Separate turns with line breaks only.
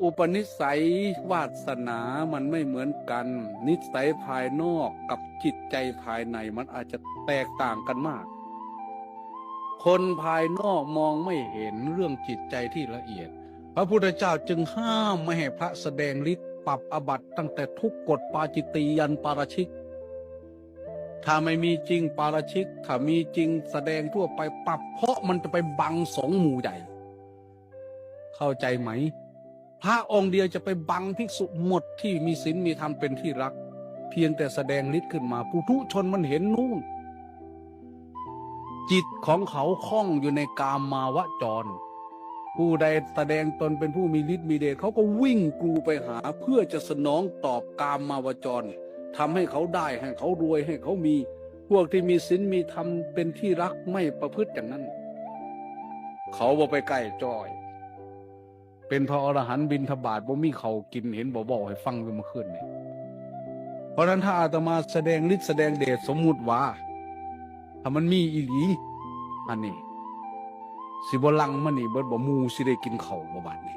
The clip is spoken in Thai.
อุปนิสัยวาสนามันไม่เหมือนกัน นิสัยภายนอกกับจิตใจภายในมันอาจจะแตกต่างกันมาก คนภายนอกมองไม่เห็นเรื่องจิตใจที่ละเอียดพระพุทธเจ้าจึงห้ามไม่ให้พระแสดงฤทธิ์ปรับอบัติตั้งแต่ทุกกฎปาจิตตียันปาราชิกถ้าไม่มีจริงปาราชิกถ้ามีจริงแสดงทั่วไปปรับเพราะมันจะไปบังสงฆ์หมู่ใหญ่เข้าใจไหมพระองค์เดียวจะไปบังภิกษุหมดที่มีศีลมีธรรมเป็นที่รักเพียงแต่แสดงฤทธิ์ขึ้นมาปุถุชนมันเห็นนู่นจิตของเขาคล้องอยู่ในกามาวจรผู้ใดแสดงตนเป็นผู้มีฤทธิ์มีเดชเขาก็วิ่งกรูไปหาเพื่อจะสนองตอบกามาวจรทำให้เขาได้ให้เขารวยให้เขามีพวกที่มีศีลมีธรรมเป็นที่รักไม่ประพฤติอย่างนั้นเขาบ่ไปใกล้จ้อยเป็นพระอรหันต์บิณฑบาตบ่มีเขากินเห็นบ่บอกให้ฟังเมื่อคืนนี่เพราะนั้นถ้าอาตมาแสดงฤทธิ์แสดงเดชสมมุติว่าถ้ามันมีอีหลีอันนี้สิบ่ลังมันนี่เบิดบ่มูสิได้กินข้าวบ่บาดนี้